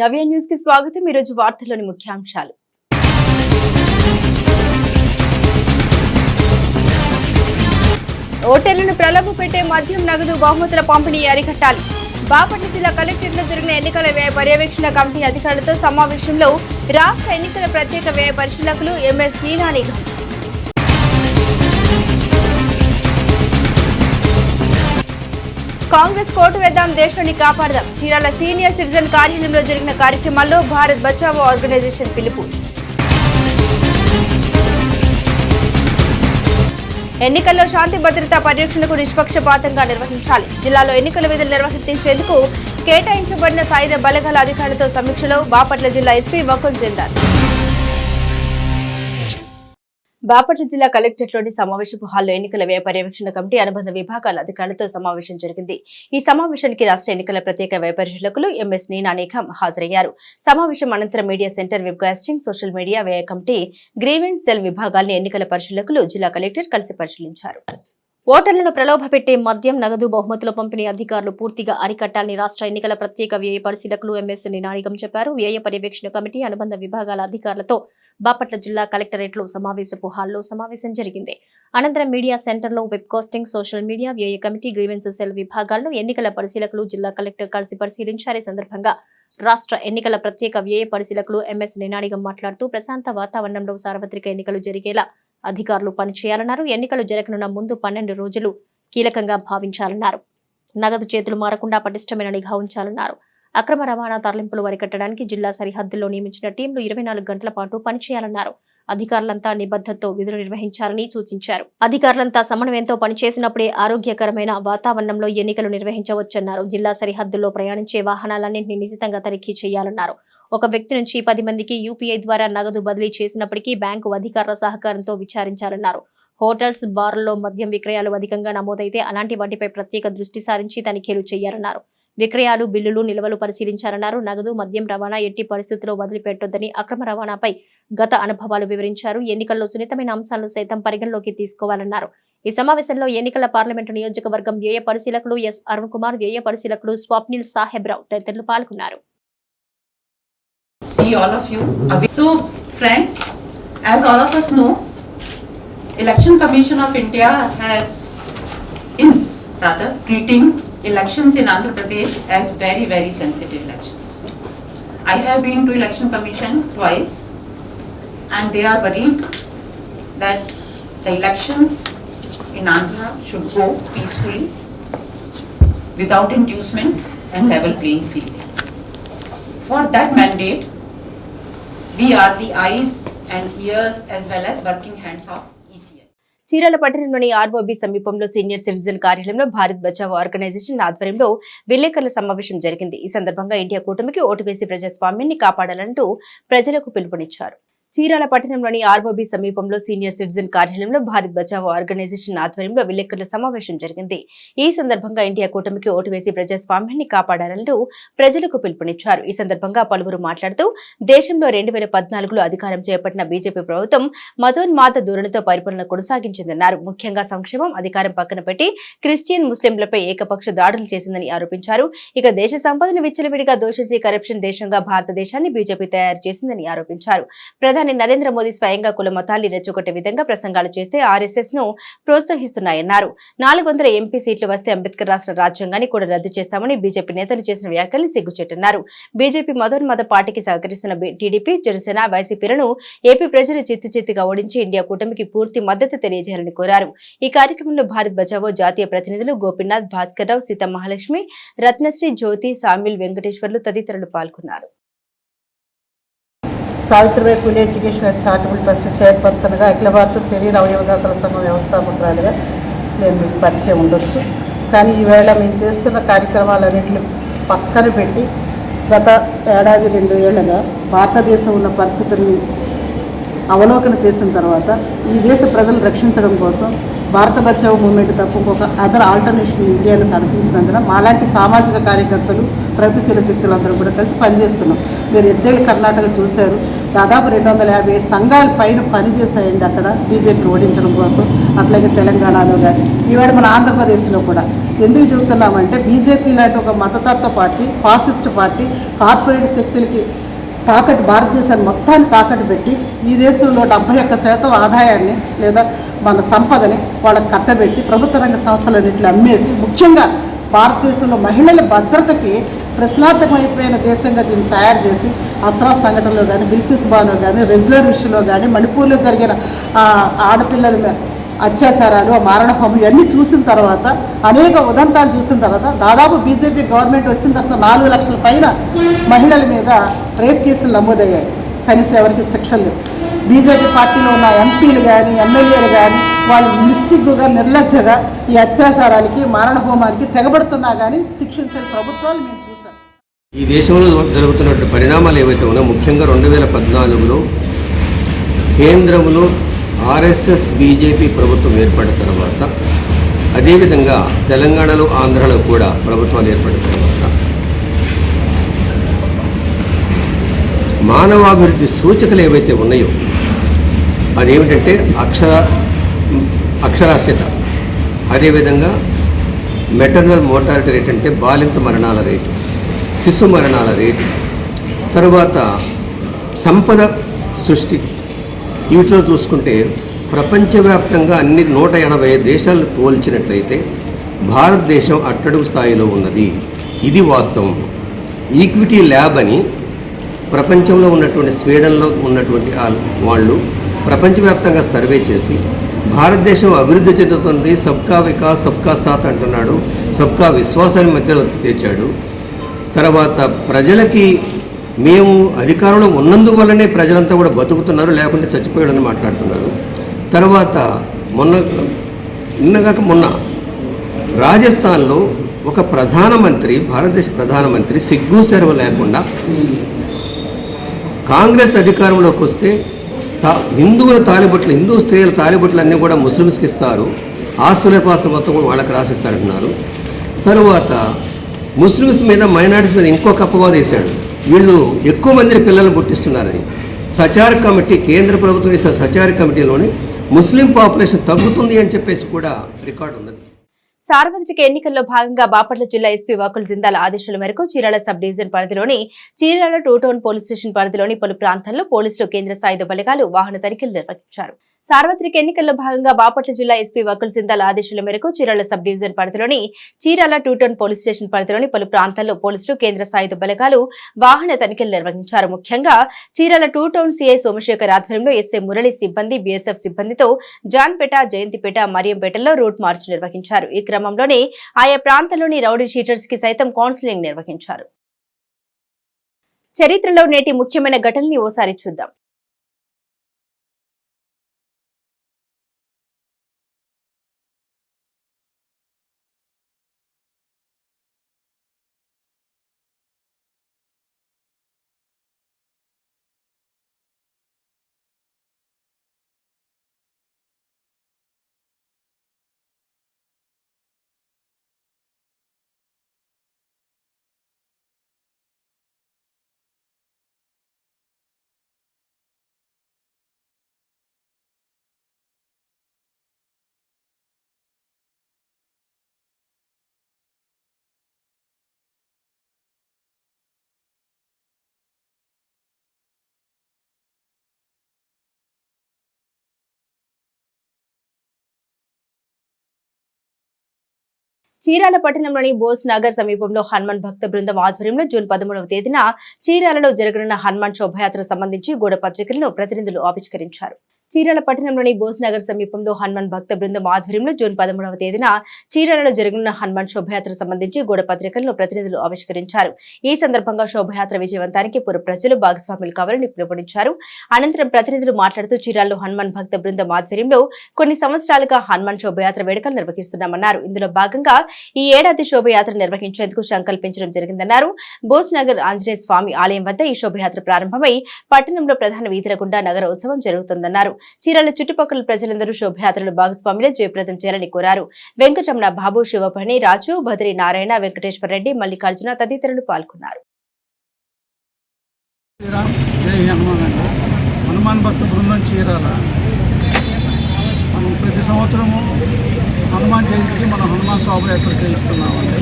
నవ్య news కి స్వాగతం. ఈ రోజు వార్తల్లోని ముఖ్యాంశాలు. ఓటర్లను ప్రలోభ పెట్టే మద్యం, నగదు, బహుమతుల పంపిణీ అరికట్టాలి. బాపట్ల జిల్లా కలెక్టరేట్లో జరిగిన ఎన్నికల వ్యయ పర్యవేక్షణ కమిటీ అధికారులతో సమావేశంలో రాష్ట్ర ఎన్నికల ప్రత్యేక వ్యయ పరిశీలకులు ఎంఎస్ నీనానిగం. కాంగ్రెస్ కోర్టు వేద్దాం, దేశాన్ని కాపాడదాం. చీరాల సీనియర్ సిటిజన్ కార్యాలయంలో జరిగిన కార్యక్రమాల్లో భారత్ బచావో ఆర్గనైజేషన్ పిలుపు. ఎన్నికల్లో శాంతి భద్రతా పరిరక్షణకు నిష్పక్షపాతంగా నిర్వహించాలి. జిల్లాలో ఎన్నికల విధులు నిర్వహించేందుకు కేటాయించబడిన సాయుధ బలగాల అధికారులతో సమీక్షలో బాపట్ల జిల్లా ఎస్పీ వకుల్ జిందాల్. బాపట్ల జిల్లా కలెక్టరేట్లోని సమావేశపు హాల్లో ఎన్నికల వ్యయ పర్యవేక్షణ కమిటీ అనుబంధ విభాగాల అధికారులతో సమావేశం జరిగింది. ఈ సమావేశానికి రాష్ట్ర ఎన్నికల ప్రత్యేక వ్యయ పరిశీలకులు ఎంఎస్ నీనానిగం హాజరయ్యారు. సమావేశం అనంతరం media centre, webcasting, social media వ్యయ కమిటీ, గ్రీవెన్స్ సెల్ విభాగాల్ని ఎన్నికల పరిశీలకులు జిల్లా కలెక్టర్ కలిసి పరిశీలించారు. ఓటర్లను ప్రలోభ పెట్టే మద్యం, నగదు, బహుమతుల పంపిణీ అధికారులు పూర్తిగా అరికట్టాలని రాష్ట్ర ఎన్నికల ప్రత్యేక వ్యయ పరిశీలకులు ఎంఎస్ నీనానిగం చెప్పారు. వ్యయ పర్యవేక్షణ కమిటీ అనుబంధ విభాగాల అధికారులతో బాపట్ల జిల్లా కలెక్టరేట్లో సమావేశపు హాల్లో సమావేశం జరిగింది. అనంతరం మీడియా సెంటర్లో వెబ్కాస్టింగ్, సోషల్ మీడియా వ్యయ కమిటీ, గ్రీవెన్స్ సెల్ విభాగాలను ఎన్నికల పరిశీలకులు జిల్లా కలెక్టర్ కలిసి పరిశీలించారు. ఈ సందర్భంగా రాష్ట్ర ఎన్నికల ప్రత్యేక వ్యయ పరిశీలకులు ఎంఎస్ నీనానిగం మాట్లాడుతూ ప్రశాంత వాతావరణంలో సార్వత్రిక ఎన్నికలు జరిగేలా అధికారులు పనిచేయాలన్నారు. ఎన్నికలు జరగనున్న ముందు 12 రోజులు కీలకంగా భావించాలన్నారు. నగదు చేతులు మారకుండా పటిష్టమైన నిఘా ఉంచాలన్నారు. అక్రమ రవాణా, తరలింపులు అరికట్టడానికి జిల్లా సరిహద్దుల్లో నియమించిన టీంలు 24 గంటల పాటు పనిచేయాలన్నారు. అధికారులంతా నిబద్ధతతో విధులు నిర్వహించాలని సూచించారు. అధికారులంతా సమన్వయంతో పనిచేసినప్పుడే ఆరోగ్యకరమైన వాతావరణంలో ఎన్నికలు నిర్వహించవచ్చన్నారు. జిల్లా సరిహద్దుల్లో ప్రయాణించే వాహనాలన్నింటినీ నిశితంగా తనిఖీ చేయాలన్నారు. ఒక వ్యక్తి నుంచి 10 మందికి యూపీఐ ద్వారా నగదు బదిలీ చేసినప్పటికీ బ్యాంకు అధికారుల సహకారంతో విచారించాలన్నారు. హోటల్స్, బార్లలో మద్యం విక్రయాలు అధికంగా నమోదైతే అలాంటి వాటిపై ప్రత్యేక దృష్టి సారించి తనిఖీలు చేయాలన్నారు. విక్రయాలు, బిల్లులు, నిల్వలు పరిశీలించాలన్నారు. నగదు, మద్యం రవాణా ఎట్టి పరిస్థితుల్లో వదిలిపెట్టొద్దని అక్రమ రవాణాపై గత అనుభవాలు వివరించారు. ఎన్నికల్లో సున్నితమైన అంశాలను సైతం పరిగణలోకి తీసుకోవాలన్నారు. ఈ సమావేశంలో ఎన్నికల పార్లమెంటు నియోజకవర్గం వ్యయ పరిశీలకులు ఎస్ అరుణ్ కుమార్, వ్యయ పరిశీలకులు స్వప్నిల్ సాహెబ్రావు తదితరులు పాల్గొన్నారు. See all of you. So friends, as all of us know, Election Commission of India is treating elections in Andhra Pradesh as very sensitive elections. I have been to Election Commission twice and they are worried that the elections in Andhra should go peacefully without inducement and level playing field. For that mandate, we are the eyes and ears as well as working hands of ECI. Chirala పట్టణంలోని ROB సమీపంలో senior citizen కార్యాలయంలో Bharat Bachao organisation ఆధ్వర్యంలో విలేకరుల సమావేశం జరిగింది. ఈ సందర్భంగా India కూటమికి ఓటు వేసి ప్రజాస్వామ్యాన్ని కాపాడాలంటూ ప్రజలకు పిలుపునిచ్చారు. చీరాల పట్టణంలోని ఆర్ఓబి సమీపంలో సీనియర్ సిటిజన్ కార్యాలయంలో భారత్ బచావో ఆర్గనైజేషన్ ఆధ్వర్యంలో విలేకరుల సమావేశం జరిగింది. ఈ సందర్భంగా ఇండియా కూటమికి ఓటు వేసి ప్రజాస్వామ్యాన్ని కాపాడాలంటూ ప్రజలకు పిలుపునిచ్చారు. ఈ సందర్భంగా పలువురు మాట్లాడుతూ దేశంలో 2014లో అధికారం చేపట్టిన బీజేపీ ప్రభుత్వం మతోన్మాద ధోరణితో పరిపాలన కొనసాగించిందన్నారు. ముఖ్యంగా సంక్షేమం, అధికారం పక్కన పెట్టి క్రిస్టియన్, ముస్లింలపై ఏకపక్ష దాడులు చేసిందని ఆరోపించారు. ఇక దేశ సంపదను విచ్చలవిడిగా దోషేసి కరప్షన్ దేశంగా భారతదేశాన్ని బీజేపీ తయారు చేసిందని ఆరోపించారు. ప్రధాని నరేంద్ర మోదీ స్వయంగా కుల మతాల్ని రెచ్చగొట్టే విధంగా ప్రసంగాలు చేస్తే ఆర్ఎస్ఎస్ ను ప్రోత్సహిస్తున్నాయన్నారు. 400 ఎంపీ సీట్లు వస్తే అంబేద్కర్ రాష్ట్ర రాజ్యాంగాన్ని కూడా రద్దు చేస్తామని బీజేపీ నేతలు చేసిన వ్యాఖ్యల్ని సిగ్గుచేటన్నారు. బీజేపీ మతోన్మాద పార్టీకి సహకరిస్తున్న టీడీపీ, జనసేన, వైసీపీలను ఏపీ ప్రజలు చిత్తుచిత్తుగా ఓడించి ఇండియా కూటమికి పూర్తి మద్దతు తెలియజేయాలని కోరారు. ఈ కార్యక్రమంలో భారత్ బచావో జాతీయ ప్రతినిధులు గోపీనాథ్, భాస్కర్ రావు, సీతా మహాలక్ష్మి, రత్నశ్రీ, జ్యోతి, సామిల్, వెంకటేశ్వర్లు తదితరులు పాల్గొన్నారు. Savitribai Phule education charitable trust చైర్పర్సన్గా, అఖిల భారత శరీర అవయవదాతల సంఘం వ్యవస్థాపకురాలుగా నేను మీకు పరిచయం ఉండొచ్చు. కానీ ఈవేళ మేము చేస్తున్న కార్యక్రమాలన్నింటినీ పక్కన పెట్టి గత 1-2 ఏళ్లుగా భారతదేశం ఉన్న పరిస్థితుల్ని అవలోకన చేసిన తర్వాత ఈ దేశ ప్రజలను రక్షించడం కోసం భారత బచావో మూవ్మెంట్ తప్ప ఇంకొక అదర్ ఆల్టర్నేషన్ ఇండియాలో కనిపించినందున మాలాంటి సామాజిక కార్యకర్తలు, ప్రగతిశీల శక్తులందరూ కూడా కలిసి పనిచేస్తున్నాం. మీరు ఎద్దేళ్ళు కర్ణాటక చూశారు, దాదాపు 250 సంఘాల పైన పనిచేసాయండి అక్కడ బీజేపీని ఓడించడం కోసం. అట్లాగే తెలంగాణలో కానీ ఈవేళ మన ఆంధ్రప్రదేశ్లో కూడా. ఎందుకు చెబుతున్నామంటే బీజేపీ లాంటి ఒక మతతత్వ పార్టీ, ఫాసిస్ట్ పార్టీ, కార్పొరేట్ శక్తులకి భారతదేశాన్ని మొత్తాన్ని తాకట్టు పెట్టి ఈ దేశంలో 71% ఆదాయాన్ని లేదా మన సంపదని వాళ్ళకి కట్టబెట్టి ప్రభుత్వ రంగ సంస్థలన్నింటినీ అమ్మేసి, ముఖ్యంగా భారతదేశంలో మహిళల భద్రతకి ప్రశ్నార్థకమైపోయిన దేశంగా దీన్ని తయారు చేసి అత్రా సంఘటనలో కానీ, బిల్కిస్ బానో కానీ, రెజ్లర్ విషయంలో కానీ, మణిపూర్లో జరిగిన ఆడపిల్లల అత్యాచారాలు, మారణహోమం ఇవన్నీ చూసిన తర్వాత, అనేక ఉదంతాలు చూసిన తర్వాత, దాదాపు బీజేపీ గవర్నమెంట్ వచ్చిన తర్వాత 4 లక్షల పైన మహిళల మీద రేప్ కేసులు నమోదయ్యాయి. కనీసం ఎవరికి శిక్షలు లేవు. బీజేపీ పార్టీలో ఉన్న ఎంపీలు కానీ, ఎమ్మెల్యేలు కానీ వాళ్ళు నిస్సిగ్గుగా, నిర్లజ్జగా ఈ అత్యాచారాలకి, మారణహోమానికి తెగబడుతున్నా కానీ శిక్షించని ప్రభుత్వాలు మేము చూసాం. ఈ దేశంలో జరుగుతున్న పరిణామాలు ఏవైతే ఉన్నాయో, ముఖ్యంగా 2014లో కేంద్రంలో ఆర్ఎస్ఎస్ బీజేపీ ప్రభుత్వం ఏర్పడిన తర్వాత, అదేవిధంగా తెలంగాణలో, ఆంధ్రలో కూడా ప్రభుత్వాలు ఏర్పడిన తర్వాత మానవాభివృద్ధి సూచికలు ఏవైతే ఉన్నాయో అదేమిటంటే అక్షరాస్యత, అదేవిధంగా మెటర్నల్ మోర్టాలిటీ రేట్ అంటే బాలింత మరణాల రేటు, శిశు మరణాల రేటు, తరువాత సంపద సృష్టి, వీటిలో చూసుకుంటే ప్రపంచవ్యాప్తంగా అన్ని 180 దేశాలను పోల్చినట్లయితే భారతదేశం అట్టడుగు స్థాయిలో ఉన్నది. ఇది వాస్తవం. ఈక్విటీ ల్యాబ్ అని ప్రపంచంలో ఉన్నటువంటి స్వీడన్లో ఉన్నటువంటి వాళ్ళు ప్రపంచవ్యాప్తంగా సర్వే చేసి భారతదేశం అభివృద్ధి చెందుతుంది, సబ్కా వికాస్ సబ్కా సాత్ అంటున్నాడు, సబ్కా విశ్వాసాన్ని మధ్యలో తెచ్చాడు. తర్వాత ప్రజలకి మేము అధికారంలో ఉన్నందువల్లనే ప్రజలంతా కూడా బతుకుతున్నారు, లేకుంటే చచ్చిపోయాడని మాట్లాడుతున్నారు. తర్వాత మొన్న రాజస్థాన్లో ఒక ప్రధానమంత్రి, భారతదేశ ప్రధానమంత్రి సిగ్గు సెరవ లేకుండా కాంగ్రెస్ అధికారంలోకి వస్తే హిందువుల తాలిబొట్లు, హిందూ స్త్రీల తాలిబొట్లు అన్నీ కూడా ముస్లిమ్స్కి ఇస్తారు, ఆస్తుల పాస్తుల మొత్తం కూడా వాళ్ళకి రాసిస్తారంటున్నారు. తరువాత ముస్లిమ్స్ మీద, మైనారిటీస్ మీద ఇంకొక అపవాదం వేశాడు, వీళ్ళు ఎక్కువ మందిని పిల్లలను పుట్టిస్తున్నారని. సచార్ కమిటీ, కేంద్ర ప్రభుత్వం వేసిన సచార్ కమిటీలోని ముస్లిం పాపులేషన్ తగ్గుతుంది అని చెప్పేసి కూడా రికార్డు ఉన్నది. సార్వత్రిక ఎన్నికల్లో భాగంగా బాపట్ల జిల్లా ఎస్పీ వకుల్ జిందాల్ ఆదేశాల మేరకు చీరాల సబ్ డివిజన్ పరిధిలోని చీరాల 2 టౌన్ పోలీస్ స్టేషన్ పరిధిలోని పలు ప్రాంతాల్లో పోలీసులు, కేంద్ర సాయుధ బలగాలు వాహన తనిఖీలు నిర్వహించారు. సార్వత్రిక ఎన్నికల్లో భాగంగా బాపట్ల జిల్లా ఎస్పీ వకుల్ జిందాల్ ఆదేశాల మేరకు చీరాల సబ్ డివిజన్ పరిధిలోని చీరాల 2 టౌన్ పోలీస్ స్టేషన్ పరిధిలోని పలు ప్రాంతాల్లో పోలీసులు, కేంద్ర సాయుధ బలగాలు వాహన తనిఖీలు నిర్వహించారు. ముఖ్యంగా చీరాల 2 టౌన్ సిఐ సోమశేఖర్ ఆధ్వర్యంలో ఎస్ఐ మురళి సిబ్బంది, బీఎస్ఎఫ్ సిబ్బందితో జాన్పేట, జయంతిపేట, మరియంపేటలో రూట్ మార్చ్ నిర్వహించారు. ఈ క్రమంలోనే ఆయా ప్రాంతాల్లోని రౌడీ షీటర్స్ కి సైతం కౌన్సిలింగ్ నిర్వహించారు. చరిత్రలో నేటి ముఖ్యమైన ఘటనల్ని ఓసారి చూద్దాం. చీరాల పట్టణంలోని బోస్ నగర్ సమీపంలో హనుమాన్ భక్త బృందం ఆధ్వర్యంలో జూన్ 13వ తేదీన చీరాలలో జరగనున్న హనుమాన్ శోభయాత్ర సంబంధించి గోడ పత్రికలను ప్రతినిధులు ఆవిష్కరించారు. చీరాల పట్టణంలోని బోస్ నగర్ సమీపంలో హనుమాన్ భక్త బృందం ఆధ్వర్యంలో జూన్ 13వ తేదీన చీరాలలో జరగనున్న హనుమాన్ శోభయాత్ర సంబంధించి గోడ పత్రికలను ప్రతినిధులు ఆవిష్కరించారు. ఈ సందర్భంగా శోభయాత్ర విజయవంతానికి పుర ప్రజలు భాగస్వాములు కావాలని పిలుపునిచ్చారు. అనంతరం ప్రతినిధులు మాట్లాడుతూ చీరాలలో హనుమాన్ భక్త బృందం ఆధ్వర్యంలో కొన్ని సంవత్సరాలుగా హనుమాన్ శోభయాత్ర వేడుకలు నిర్వహిస్తున్నామన్నారు. ఇందులో భాగంగా ఈ ఏడాది శోభయాత్ర నిర్వహించేందుకు సంకల్పించడం జరిగిందన్నారు. బోస్ నగర్ ఆంజనేయ స్వామి ఆలయం వద్ద ఈ శోభయాత్ర ప్రారంభమై పట్టణంలో ప్రధాన వీధుల గుండా నగర ఉత్సవం జరుగుతుందన్నారు. చీరాల చుట్టుపక్కల ప్రజలందరూ శోభయాత్రలో భాగస్వాములే జయప్రదం చేయాలని కోరారు. వెంకటరమణ బాబు, శివపణి, రాజు, బద్రి నారాయణ, వెంకటేశ్వర రెడ్డి, మల్లికార్జున తదితరులు పాల్గొన్నారు. హనుమాన్ భక్త బృందం చీరాల మనం ప్రతి సంవత్సరము హనుమాన్ జయంతికి మనం హనుమాన్ శోభయాత్ర చేయిస్తున్నామండి.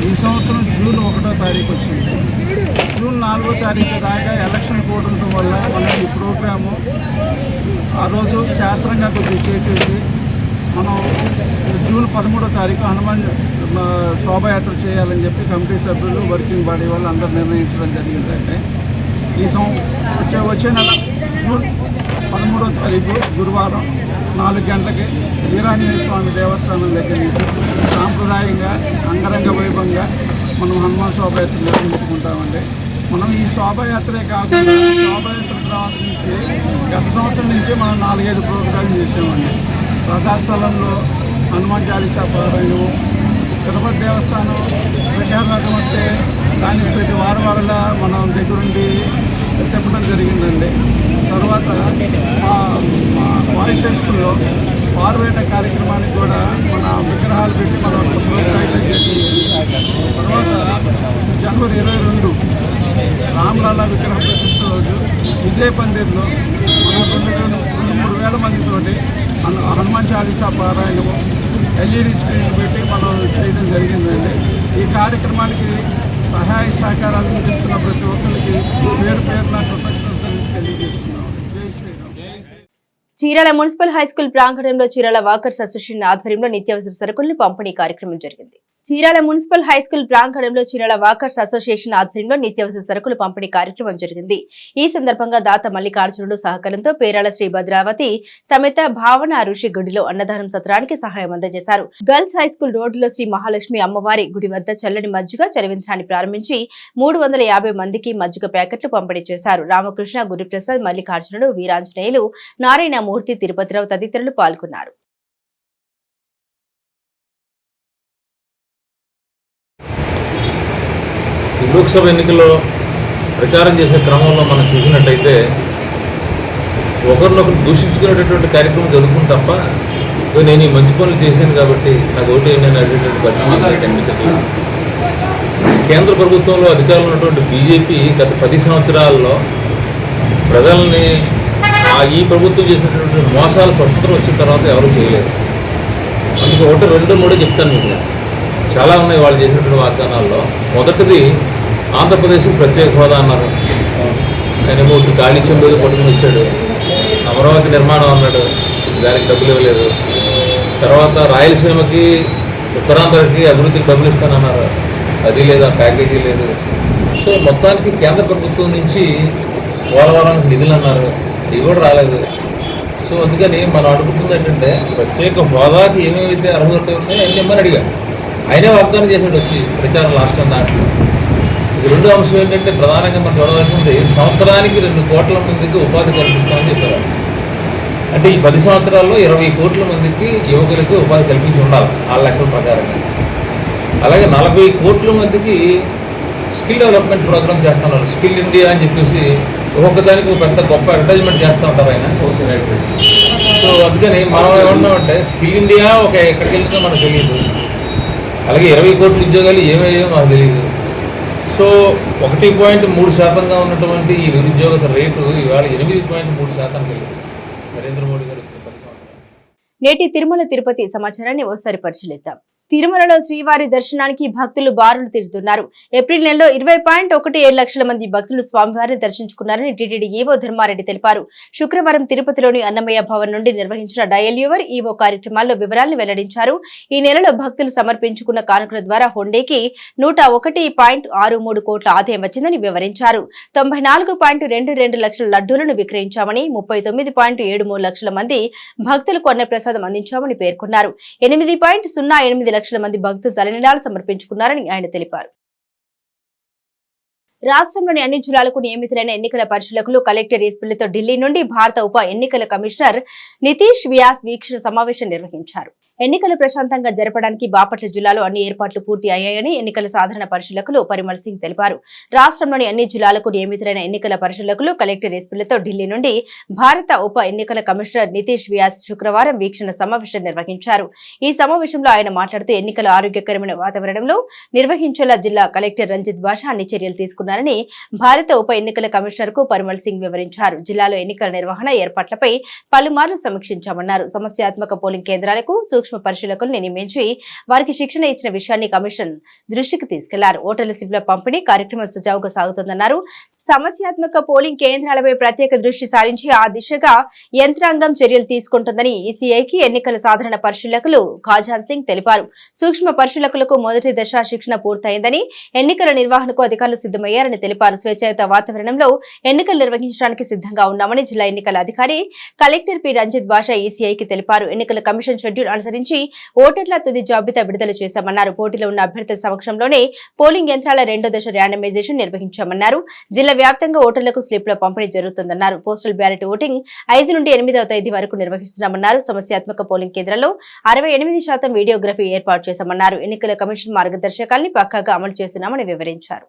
ఈ సంవత్సరం జూన్ 1వ తారీఖు వచ్చింది. జూన్ 4వ తారీఖు దాకా ఎలక్షన్ కోడ్ ఉండటం వల్ల మనం ఈ ప్రోగ్రాము ఆ రోజు శాస్త్రంగా కొద్దిగా చేసేసి మనం జూన్ 13వ తారీఖు హనుమాన్ శోభయాత్ర చేయాలని చెప్పి కమిటీ సభ్యులు వర్కింగ్ బాడీ వాళ్ళు అందరూ నిర్ణయించడం జరిగిందంటే వచ్చే నెల జూన్ 13వ తారీఖు గురువారం 4 గంటలకి వీరాంజనేయ స్వామి దేవస్థానం దగ్గర నుంచి సాంప్రదాయంగా అంగరంగ వైభవంగా మనం హనుమాన్ శోభయాత్ర నిర్వహించుకుంటామండి. మనం ఈ శోభయాత్రే కాకుండా శోభయాత్ర తర్వాత నుంచి గత సంవత్సరం నుంచి మనం 4-5 ప్రోగ్రాంలు చేసామండి. రథాస్థలంలో హనుమాన్ చాలీసా పారాయణం, తిరుపతి దేవస్థానం ప్రచారం వస్తే దానికి ప్రతి వారంలా మనం దగ్గరుండి తిప్పడం జరిగిందండి. తర్వాత మా వాయిస్ హై స్కూల్లో పార్వేట కార్యక్రమానికి కూడా మన విగ్రహాలు పెట్టి మనం ప్రోత్సహించడం జరిగింది. తర్వాత జనవరి 22 రామ్లాలా విగ్రహ ప్రతిష్ట రోజు ఇదే పందిర్లో మనం 2-3 వేల మందితోటి హనుమాన్ చాలీసా పారాయణము LED స్క్రీన్ పెట్టి మనం చేయడం జరిగిందండి. ఈ కార్యక్రమానికి సహాయ సహకారాలు అందిస్తున్న ప్రతి ఒక్కరికి పేరు పేరున కృతజ్ఞతలు తెలియజేస్తున్నాం. జై శ్రీరామ్. చీరాల మున్సిపల్ హైస్కూల్ ప్రాంగణంలో చీరాల వాకర్స్ అసోసియేషన్ ఆధ్వర్యంలో నిత్యావసర సరుకులను పంపిణీ కార్యక్రమం జరిగింది. చీరాల మున్సిపల్ హైస్కూల్ ప్రాంగణంలో చీరాల వాకర్స్ అసోసియేషన్ ఆధ్వర్యంలో నిత్యావసర సరుకులు పంపిణీ కార్యక్రమం జరిగింది. ఈ సందర్భంగా దాత మల్లికార్జునుడు సహకారంతో పేరాల శ్రీ భద్రావతి సమేత భావన ఋషి గుడిలో అన్నదానం సత్రానికి సహాయం అందజేశారు. గర్ల్స్ హైస్కూల్ రోడ్డులో శ్రీ మహాలక్ష్మి అమ్మవారి గుడి వద్ద చల్లని మజ్జిగ చలివింత్రాన్ని ప్రారంభించి 350 మందికి మజ్జిగ ప్యాకెట్లు పంపిణీ చేశారు. రామకృష్ణ, గురుప్రసాద్, మల్లికార్జునుడు, వీరాంజనేయులు, నారాయణమూర్తి, తిరుపతిరావు తదితరులు పాల్గొన్నారు. లోక్సభ ఎన్నికల్లో ప్రచారం చేసే క్రమంలో మనం చూసినట్టయితే ఒకరినొకరు దూషించుకునేటటువంటి కార్యక్రమం జరుగుతుంది తప్ప నేను ఈ మంచి పనులు చేశాను కాబట్టి నాకు ఓటు ఏంటని అడిగేటువంటి పరిస్థితి కనిపించట్లేదు. కేంద్ర ప్రభుత్వంలో అధికారంలో ఉన్నటువంటి బీజేపీ గత 10 సంవత్సరాల్లో ప్రజల్ని ఈ ప్రభుత్వం చేసినటువంటి మోసాలు స్వతంత్రం వచ్చిన తర్వాత ఎవరు చేయలేదు. అందుకు 1, 2, 3 చెప్తాను మీకు. చాలా ఉన్నాయి వాళ్ళు చేసినటువంటి వాగ్దానాల్లో. మొదటిది ఆంధ్రప్రదేశ్కి ప్రత్యేక హోదా అన్నారు. ఆయన మూడు ఖాళీ చెంబులు పట్టుకుని వచ్చాడు. అమరావతి నిర్మాణం అన్నాడు, దానికి డబ్బులు ఇవ్వలేదు. తర్వాత రాయలసీమకి, ఉత్తరాంధ్రకి అభివృద్ధికి డబ్బులు ఇస్తానన్నారు, అది లేదు, ఆ ప్యాకేజీ లేదు. సో మొత్తానికి కేంద్ర ప్రభుత్వం నుంచి పోలవరానికి నిధులు అన్నారు, ఇవి కూడా రాలేదు. సో అందుకని మనం అడుగుతుంది ఏంటంటే ప్రత్యేక హోదాకి ఏమేమైతే అర్హత ఉన్నాయో అన్ని ఇమ్మని అడిగారు. ఆయనే వాగ్దానం చేసాడు వచ్చి ప్రచారం లాస్ట్ టైం దాంట్లో. ఇది రెండో అంశం ఏంటంటే ప్రధానంగా మనం చూడవలసింది సంవత్సరానికి 2 కోట్ల మందికి ఉపాధి కల్పిస్తామని చెప్పారు. అంటే ఈ 10 సంవత్సరాల్లో 20 కోట్ల మందికి యువకులకి ఉపాధి కల్పించి ఉండాలి ఆ లెక్కల ప్రకారంగా. అలాగే 40 కోట్ల మందికి స్కిల్ డెవలప్మెంట్ ప్రోగ్రామ్ చేస్తున్నారు. స్కిల్ ఇండియా అని చెప్పేసి ఒక్కొక్కదానికి ఒక పెద్ద గొప్ప అడ్వర్టైజ్మెంట్ చేస్తూ ఉంటారు ఆయన. సో అందుకని మనం ఏమన్నామంటే స్కిల్ ఇండియా ఎక్కడికి వెళ్ళిందో మనకు తెలియదు. అలాగే 20 కోట్ల ఉద్యోగాలు ఏమయ్యో మాకు తెలియదు. సో 1.3% ఉన్నటువంటి ఈ నిరుద్యోగత రేటు ఇవాళ 8.3% వెళ్ళింది. నరేంద్ర మోడీ గారు వచ్చిన 10 సంవత్సరాలు. నేటి తిరుమల తిరుపతి సమాచారాన్ని ఓసారి పరిశీలిద్దాం. తిరుమలలో శ్రీవారి దర్శనానికి భక్తులు బారులు తీరుతున్నారు. ఏప్రిల్ నెలలో 20.17 లక్షల మంది భక్తులు స్వామివారిని దర్శించుకున్నారని టీటీడీ ఈవో ధర్మారెడ్డి తెలిపారు. శుక్రవారం తిరుపతిలోని అన్నమయ్య భవన్ నుండి నిర్వహించిన డయల్ యువర్ ఈవో కార్యక్రమాల్లో వివరాలను వెల్లడించారు. ఈ నెలలో భక్తులు సమర్పించుకున్న కానుకల ద్వారా హుండీకి 101.63 కోట్ల ఆదాయం వచ్చిందని వివరించారు. 94.22 లక్షల లడ్డూలను విక్రయించామని, 39.73 లక్షల మంది భక్తులకు అన్న ప్రసాదం అందించామని పేర్కొన్నారు. 8.08 లక్షల మంది భక్తులు తలనీలాలు సమర్పించుకున్నారని ఆయన తెలిపారు. రాష్ట్రంలోని అన్ని జిల్లాలకు నియమితులైన ఎన్నికల పరిశీలకులు కలెక్టర్ ఎస్పీలతో ఢిల్లీ నుండి భారత ఉప ఎన్నికల కమిషనర్ నితీష్ వ్యాస్ వీక్షణ సమావేశం నిర్వహించారు. ఎన్నికలు ప్రశాంతంగా జరపడానికి బాపట్ల జిల్లాలో అన్ని ఏర్పాట్లు పూర్తి అయ్యాయని ఎన్నికల సాధారణ పరిశీలకులు పరిమళ్ సింగ్ తెలిపారు. రాష్ట్రంలోని అన్ని జిల్లాలకు నియమితులైన ఎన్నికల పరిశీలకులు కలెక్టర్ ఎస్పీలతో ఢిల్లీ నుండి భారత ఉప ఎన్నికల కమిషనర్ నితీష్ వ్యాస్ శుక్రవారం వీక్షణ సమావేశం నిర్వహించారు. ఈ సమావేశంలో ఆయన మాట్లాడుతూ ఎన్నికల ఆరోగ్యకరమైన వాతావరణంలో నిర్వహించేలా జిల్లా కలెక్టర్ రంజిత్ బాషా అన్ని చర్యలు తీసుకున్నారని భారత ఉప ఎన్నికల కమిషనర్ కు పరిమళ్ సింగ్ వివరించారు. జిల్లాలో ఎన్నికల నిర్వహణ ఏర్పాట్లపై పలుమార్లు సమీక్షించామన్నారు. సమస్యాత్మక పోలింగ్ కేంద్రాలకు సూక్ష్మ పరిశీలకులను నియమించి వారికి శిక్షణ ఇచ్చిన విషయాన్ని కమిషన్ దృష్టికి తీసుకెళ్లారు. ఓటర్ల స్లిప్ల పంపిణీ కార్యక్రమం సజావుగా సాగుతోందన్నారు. సమస్యాత్మక పోలింగ్ కేంద్రాలపై ప్రత్యేక దృష్టి సారించి ఆ దిశగా యంత్రాంగం చర్యలు తీసుకుంటుందని ఈసీఐకి ఎన్నికల సాధారణ పరిశీలకులు ఖాజాన్ సింగ్ తెలిపారు. సూక్ష్మ పరిశీలకులకు మొదటి దశ శిక్షణ పూర్తయిందని, ఎన్నికల నిర్వహణకు అధికారులు సిద్ధమయ్యారని తెలిపారు. స్వేచ్ఛాయుత వాతావరణంలో ఎన్నికలు నిర్వహించడానికి సిద్ధంగా ఉన్నామని జిల్లా ఎన్నికల అధికారి కలెక్టర్ పి రంజిత్ బాషా ఈసీఐకి తెలిపారు. ఎన్నికల కమిషన్ షెడ్యూల్ అనుసరించి ఓటర్ల తుది జాబితా విడుదల చేశామన్నారు. పోటీలో ఉన్న అభ్యర్థుల సమక్షంలోనే పోలింగ్ యంత్రాల రెండో దశ ర్యాండమైజేషన్ నిర్వహించామన్నారు. జిల్లా వ్యాప్తంగా ఓటర్లకు స్లిప్ల పంపిణీ జరుగుతుందన్నారు. పోస్టల్ బ్యాలెట్ ఓటింగ్ 5 నుండి 8వ తేదీ వరకు నిర్వహిస్తున్నామన్నారు. సమస్యాత్మక పోలింగ్ కేంద్రాల్లో 68% వీడియోగ్రఫీ ఏర్పాటు చేశామన్నారు. ఎన్నికల కమిషన్ మార్గదర్శకాల్ని పక్కాగా అమలు చేస్తున్నామని వివరించారు.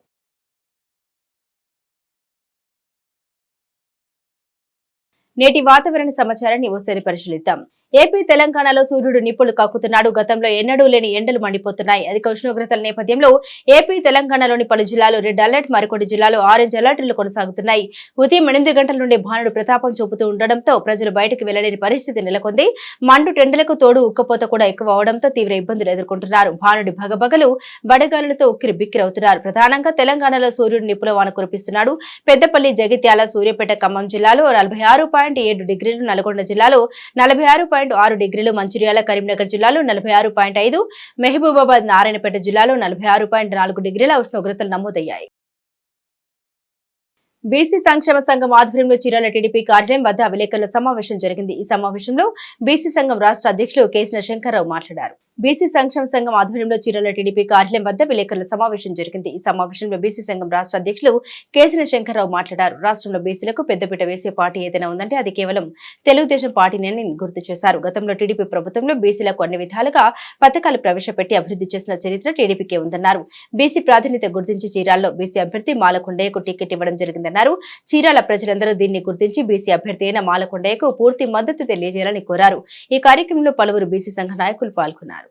నేటి వాతావరణ సమాచారాన్ని ఓసారి పరిశీలిద్దాం. ఏపీ తెలంగాణలో సూర్యుడు నిప్పులు కక్కుతున్నాడు. గతంలో ఎన్నడూ లేని ఎండలు మండిపోతున్నాయి. అధిక ఉష్ణోగ్రతల నేపథ్యంలో ఏపీ తెలంగాణలోని పలు జిల్లాలు రెడ్ అలర్ట్, మరికొన్ని జిల్లాలో ఆరెంజ్ అలర్ట్లు కొనసాగుతున్నాయి. ఉదయం 8 గంటల నుండి భానుడు ప్రతాపం చూపుతూ ఉండడంతో ప్రజలు బయటకు వెళ్లలేని పరిస్థితి నెలకొంది. మండు టెండలకు తోడు ఉక్కపోత కూడా ఎక్కువ అవడంతో తీవ్ర ఇబ్బందులు ఎదుర్కొంటున్నారు. భానుడి భగభగలు వడగాలులతో ఉక్కిరి బిక్కిరవుతున్నారు. ప్రధానంగా తెలంగాణలో సూర్యుడు నిప్పుల వాన కురిపిస్తున్నాడు. పెద్దపల్లి, జగిత్యాల, సూర్యాపేట, ఖమ్మం జిల్లాలో 46.7 డిగ్రీలు, నల్గొండ జిల్లాలో 46.6 డిగ్రీలు, మంచిర్యాల, కరీంనగర్ జిల్లాలో 46.5, మహబూబాబాద్, నారాయణపేట జిల్లాలో 46.4 డిగ్రీల ఉష్ణోగ్రతలు నమోదయ్యాయి. బీసీ సంక్షేమ సంఘం ఆధ్వర్యంలో చీరాల టీడీపీ కార్యాలయం వద్ద విలేకరుల సమావేశం జరిగింది. ఈ సమావేశంలో బీసీ సంఘం రాష్ట్ర అధ్యక్షులు కేసిన శంకర్రావు మాట్లాడారు. బీసీ సంక్షేమ సంఘం ఆధ్వర్యంలో చీరాల టీడీపీ కార్యాలయం వద్ద విలేకరుల సమావేశం జరిగింది. ఈ సమావేశంలో బీసీ సంఘం రాష్ట్ర అధ్యక్షులు కేసిన శంకర్రావు మాట్లాడారు. రాష్ట్రంలో బీసీలకు పెద్దపీట వేసే పార్టీ ఏదైనా ఉందంటే అది కేవలం తెలుగుదేశం పార్టీని గుర్తు చేశారు. గతంలో టీడీపీ ప్రభుత్వంలో బీసీలకు అన్ని విధాలుగా పథకాలు ప్రవేశపెట్టి అభివృద్ధి చేసిన చరిత్ర టీడీపీకే ఉందన్నారు. బీసీ ప్రాధాన్యత గుర్తించి చీరాల్లో బీసీ అభ్యర్థి మాలకొండయ్యకు టికెట్ ఇవ్వడం జరిగిందన్నారు. చీరాల ప్రజలందరూ దీన్ని గుర్తించి బీసీ అభ్యర్థి అయిన మాలకొండయ్యకు పూర్తి మద్దతు తెలియజేయాలని కోరారు. ఈ కార్యక్రమంలో పలువురు బీసీ సంఘ నాయకులు పాల్గొన్నారు.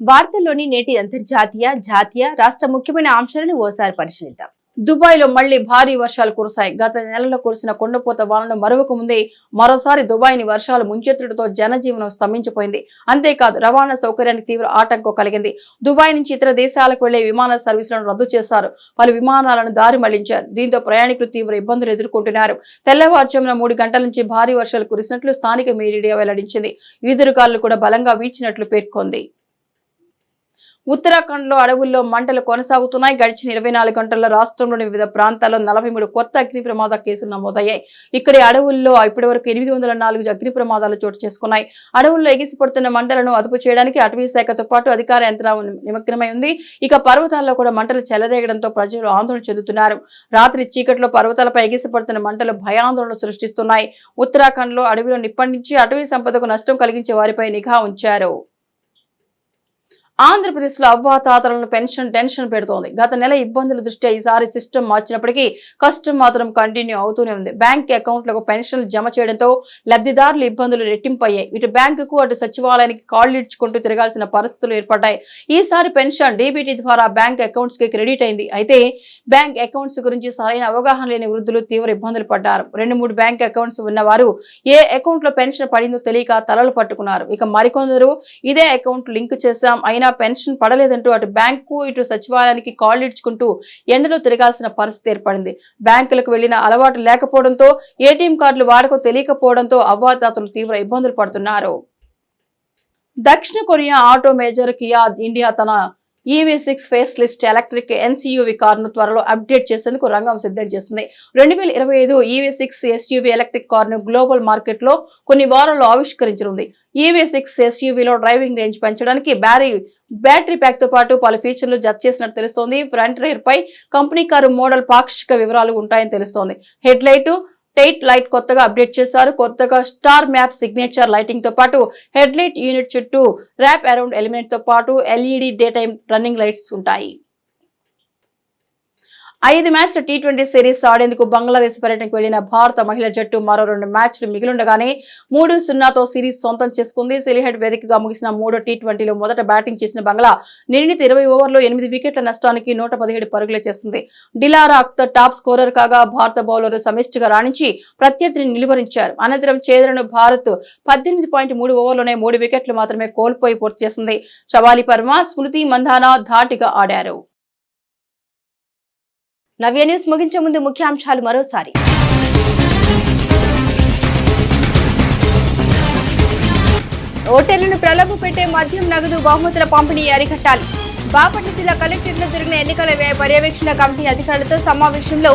వార్తల్లోని నేటి అంతర్జాతీయ, జాతీయ, రాష్ట్ర ముఖ్యమైన అంశాలను ఓసారి పరిశీలిద్దాం. దుబాయ్ లో మళ్లీ భారీ వర్షాలు కురిశాయి. గత నెలలో కురిసిన కొండపోత వానను మరవక ముందే మరోసారి దుబాయ్ ని వర్షాలు ముంచెత్తడంతో జనజీవనం స్తంభించిపోయింది. అంతేకాదు రవాణా సౌకర్యానికి తీవ్ర ఆటంకం కలిగింది. దుబాయ్ నుంచి ఇతర దేశాలకు వెళ్లే విమాన సర్వీసులను రద్దు చేశారు. పలు విమానాలను దారి మళ్లించారు. దీంతో ప్రయాణికులు తీవ్ర ఇబ్బందులు ఎదుర్కొంటున్నారు. తెల్లవారుజామున 3 గంటల నుంచి భారీ వర్షాలు కురిసినట్లు స్థానిక మీడియా వెల్లడించింది. ఈదురుగాలులు కూడా బలంగా వీచినట్లు పేర్కొంది. ఉత్తరాఖండ్ లో అడవుల్లో మంటలు కొనసాగుతున్నాయి. గడిచిన 24 గంటల్లో రాష్ట్రంలోని వివిధ ప్రాంతాల్లో 43 కొత్త అగ్ని ప్రమాద కేసులు నమోదయ్యాయి. ఇక్కడి అడవుల్లో ఇప్పటివరకు 804 అగ్ని ప్రమాదాలు చోటు చేసుకున్నాయి. అడవుల్లో ఎగిసిపడుతున్న మంటలను అదుపు చేయడానికి అటవీ శాఖతో పాటు అధికార యంత్రాంగం నిమగ్నమై ఉంది. ఇక పర్వతాల్లో కూడా మంటలు చెలరేగడంతో ప్రజలు ఆందోళన చెందుతున్నారు. రాత్రి చీకట్లో పర్వతాలపై ఎగిసిపడుతున్న మంటలు భయాందోళన సృష్టిస్తున్నాయి. ఉత్తరాఖండ్ లో అడవిలో నిప్పండించి అటవీ సంపదకు నష్టం కలిగించే వారిపై నిఘా ఉంచారు. ఆంధ్రప్రదేశ్ లో అవ్వాతాతలను పెన్షన్ టెన్షన్ పెడుతోంది. గత నెల ఇబ్బందుల దృష్ట్యా ఈసారి సిస్టమ్ మార్చినప్పటికీ కష్టం మాత్రం కంటిన్యూ అవుతూనే ఉంది. బ్యాంక్ అకౌంట్లకు పెన్షన్లు జమ చేయడంతో లబ్ధిదారుల ఇబ్బందులు రెట్టింపయ్యాయి. ఇటు బ్యాంకుకు అటు సచివాలయానికి కాళ్లు ఇడ్చుకుంటూ తిరగాల్సిన పరిస్థితులు ఏర్పడ్డాయి. ఈసారి పెన్షన్ డీబీటీ ద్వారా బ్యాంక్ అకౌంట్స్ కి క్రెడిట్ అయింది. అయితే బ్యాంక్ అకౌంట్స్ గురించి సరైన అవగాహన లేని వృద్ధులు తీవ్ర ఇబ్బందులు పడ్డారు. 2-3 బ్యాంక్ అకౌంట్స్ ఉన్నవారు ఏ అకౌంట్ లో పెన్షన్ పడిందో తెలియక తలలు పట్టుకున్నారు. ఇక మరికొందరు ఇదే అకౌంట్ లింక్ చేశాం అయినా పెన్షన్ పడలేదంటూ అటు బ్యాంకు ఇటు సచివాలయానికి కాళ్లు ఇడ్చుకుంటూ ఎండలో తిరగాల్సిన పరిస్థితి ఏర్పడింది. బ్యాంకులకు వెళ్లిన అలవాటు లేకపోవడంతో, ఏటీఎం కార్డులు వాడకం తెలియకపోవడంతో అవ్వాతాతలు తీవ్ర ఇబ్బందులు పడుతున్నారు. దక్షిణ Korea auto major Kia India తన EV6 face list electric NCUV కారును త్వరలో అప్డేట్ చేసేందుకు రంగం సిద్ధం చేస్తుంది. 2025 EV6 SUV ఎలక్ట్రిక్ కారును గ్లోబల్ మార్కెట్ లో కొన్ని వారాల్లో ఆవిష్కరించనుంది. EV6 SUVలో డ్రైవింగ్ రేంజ్ పెంచడానికి బ్యాటరీ ప్యాక్ తో పాటు పలు ఫీచర్లు జత చేసినట్టు తెలుస్తోంది. ఫ్రంట్ రేర్ పై కంపెనీ కారు మోడల్ పాక్షిక వివరాలు ఉంటాయని తెలుస్తోంది. హెడ్ లైట్, టైట్ లైట్ కొత్తగా అప్డేట్ చేశారు. కొత్తగా స్టార్ మ్యాప్ సిగ్నేచర్ లైటింగ్ తో పాటు హెడ్ లైట్ యూనిట్ చుట్టూ ర్యాప్ అరౌండ్ ఎలిమెంట్ తో పాటు LED day time running lights ఉంటాయి. 5 మ్యాచ్ల టీ20 సిరీస్ ఆడేందుకు బంగ్లాదేశ్ పర్యటనకు వెళ్లిన భారత మహిళా జట్టు మరో 2 మ్యాచ్లు మిగిలుండగానే 3-0తో సిరీస్ సొంతం చేసుకుంది. సిలిహెడ్ వేదికగా ముగిసిన 3వ టీ20లో మొదట బ్యాటింగ్ చేసిన బంగ్లా నిర్ణీత 20 ఓవర్లో 8 వికెట్ల నష్టానికి 117 పరుగులు చేసింది. డిలారా అఖ్తర్ టాప్ స్కోరర్ కాగా భారత బౌలర్లు సమిష్టిగా రాణించి ప్రత్యర్థిని నిలువరించారు. అనంతరం చేదరను భారత్ 18.3 ఓవర్లోనే 3 వికెట్లు మాత్రమే కోల్పోయి పూర్తి చేసింది. షవాలి పర్మా, స్మృతి మంధానా ధాటిగా ఆడారు. నవ్య న్యూస్ ముగించే ముందు ముఖ్యాంశాలు మరోసారి. ఓటర్లను ప్రలోభ పెట్టే మద్యం, నగదు, బహుమతుల పంపిణీ అరికట్టాలి. బాపట్ల జిల్లా కలెక్టరేట్లో జరిగిన ఎన్నికల వ్యయ పర్యవేక్షణ కమిటీ అధికారులతో సమావేశంలో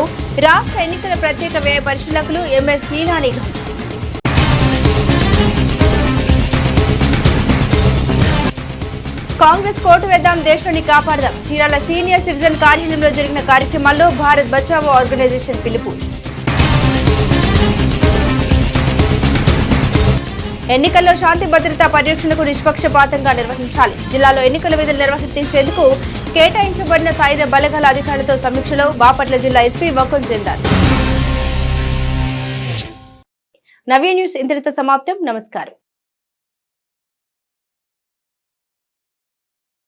రాష్ట్ర ఎన్నికల ప్రత్యేక వ్యయ పరిశీలకులు ఎంఎస్ నీనా నిగమ్. కాంగ్రెస్ కోటు వేద్దాం, దేశాన్ని కాపాడదాం. చీరాల సీనియర్ సిటిజన్ కార్యాలయంలో జరిగిన కార్యక్రమాల్లో భారత్ బచావో ఆర్గనైజేషన్ పిలుపు. ఎన్నికల్లో శాంతి భద్రతా పరిరక్షణకు నిష్పక్షపాతంగా నిర్వహించాలి. జిల్లాలో ఎన్నికల విధులు నిర్వహించేందుకు కేటాయించబడిన సాయుధ బలగాల అధికారులతో సమీక్షలో బాపట్ల జిల్లా ఎస్పీ వకుల్ జిందాల్. నవ్య న్యూస్ ఇంతటితో సమాప్తం. నమస్కారం.